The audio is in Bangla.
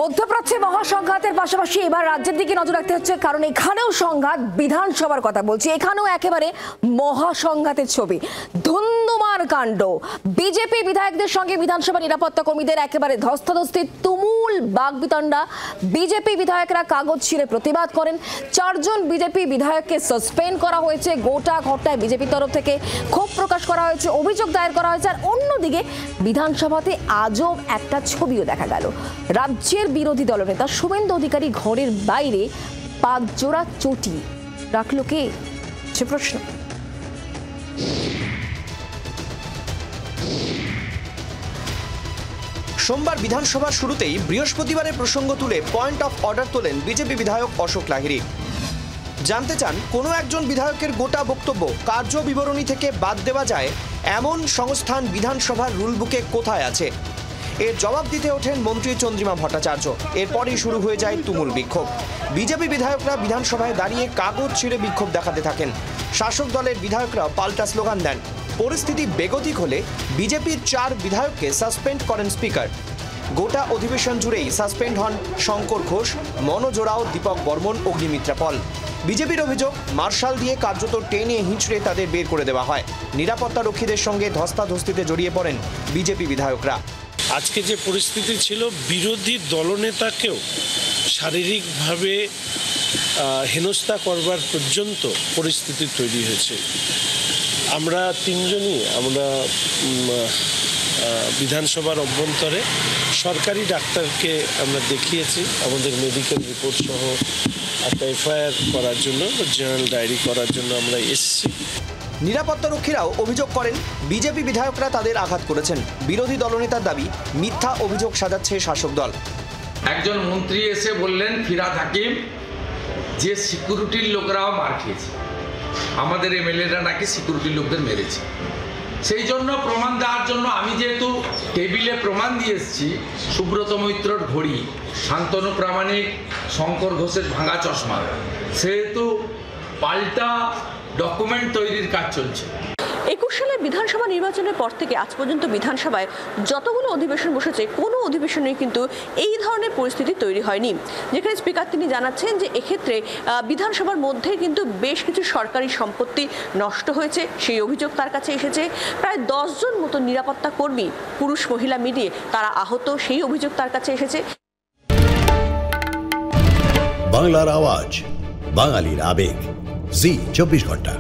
মধ্যপ্রাচ্যে মহাসংঘাতের পাশাপাশি এবার রাজ্যের দিকে নজর রাখতে হচ্ছে, কারণ এখানেও সংঘাত। বিধানসভার কথা বলছি, এখানেও একেবারে মহাসংঘাতের ছবি। ধুন্ধুমার কাণ্ড। বিজেপি বিধায়কদের সঙ্গে বিধানসভা নিরাপত্তা কর্মীদের একেবারে ধস্তাধস্তি, তুমুল বাগবিতণ্ডা। বিজেপি বিধায়করা কাগজ ছিঁড়ে প্রতিবাদ করেন। 4 জন বিজেপি বিধায়ককে সাসপেন্ড করা হয়েছে। গোটা ঘটনায় বিজেপির তরফ থেকে ক্ষোভ প্রকাশ করা হয়েছে, অভিযোগ দায়ের করা হয়েছে। আর অন্যদিকে বিধানসভাতে আজব একটা ছবিও দেখা গেল। রাজ্যের বিরোধী দলনেতা শুভেন্দু অধিকারী ঘরের বাইরে 5 জোড়া চটি রাখল কে, সে প্রশ্ন। সোমবার বিধানসভার শুরুতেই বৃহস্পতিবারের প্রসঙ্গ তুলে পয়েন্ট অফ অর্ডার তোলেন বিজেপি বিধায়ক অশোক লাহিড়ী। জানতে চান, কোনো একজন বিধায়কের গোটা বক্তব্য কার্য বিবরণী থেকে বাদ দেওয়া যায় এমন সংস্থান বিধানসভার রুলবুকে কোথায় আছে। এর জবাব দিতে ওঠেন মন্ত্রী চন্দ্রিমা ভট্টাচার্য। এরপরই শুরু হয়ে যায় তুমুল বিক্ষোভ। বিজেপি বিধায়করা বিধানসভায় দাঁড়িয়ে কাগজ ছিঁড়ে বিক্ষোভ দেখাতে থাকেন। শাসক দলের বিধায়করা পাল্টা স্লোগান দেন। পরিস্থিতি বেগতিক হলে বিজেপির 4 বিধায়ককে সাসপেন্ড করেন স্পিকার। গোটা অধিবেশন জুড়েই সাসপেন্ড হন শঙ্কর ঘোষ, মনোজ ওরাও, দীপক বর্মন, অগ্নিমিত্রা পল। বিজেপির অভিযোগ, মার্শাল দিয়ে কার্যত টেনে হিঁচড়ে তাদের বের করে দেওয়া হয়। নিরাপত্তা রক্ষীদের সঙ্গে ধস্তাধস্তিতে জড়িয়ে পড়েন বিজেপি বিধায়করা। আজকে যে পরিস্থিতি ছিল, বিরোধী দলনেতাকেও শারীরিকভাবে হেনস্থা করবার পর্যন্ত পরিস্থিতি তৈরি হয়েছে। আমরা 3 জনই বিধানসভার অভ্যন্তরে সরকারি ডাক্তারকে আমরা দেখিয়েছি, আমাদের মেডিকেল রিপোর্ট সহ একটা এফআইআর করার জন্য, জেনারেল ডায়েরি করার জন্য আমরা এসেছি। নিরাপত্তা রক্ষীরাও অভিযোগ করেন বিজেপি বিধায়করা তাদের আঘাত করেছেন। বিরোধী দলনেতার দাবি, মিথ্যা অভিযোগ সাজাচ্ছে শাসক দল। একজন মন্ত্রী এসে বললেন ফিরহাদ হাকিম যে সিকিউরিটির লোকরাও মার খেয়েছে, আমাদের এমএলএরা নাকি সিকিউরিটির লোকদের মেরেছে। সেই জন্য প্রমাণ দেওয়ার জন্য আমি যেহেতু টেবিলে প্রমাণ দিয়ে এসেছি, সুব্রত মৈত্রর ঘড়ি, শান্তনু প্রামাণিক, শঙ্কর ঘোষের ভাঙা চশমা, সেহেতু পাল্টা ডকুমেন্ট তৈরির কাজ চলছে। 21 সালের বিধানসভা নির্বাচনের পর থেকে আজ পর্যন্ত বিধানসভায় যতগুলো অধিবেশন বসেছে, কোনো অধিবেশনে কিন্তু এই ধরনের পরিস্থিতি তৈরি হয়নি। যেখানে স্পিকার তিনি জানাচ্ছেন যে এক্ষেত্রে বিধানসভার মধ্যে কিন্তু বেশ কিছু সরকারি সম্পত্তি নষ্ট হয়েছে, সেই অভিযোগ তার কাছে এসেছে। প্রায় 10 জন মতো নিরাপত্তা কর্মী, পুরুষ মহিলা মিলিয়ে তারা আহত, সেই অভিযোগ তার কাছে এসেছে। বাংলার আওয়াজ, বাঙালির আবেগ, জি 24 ঘন্টা।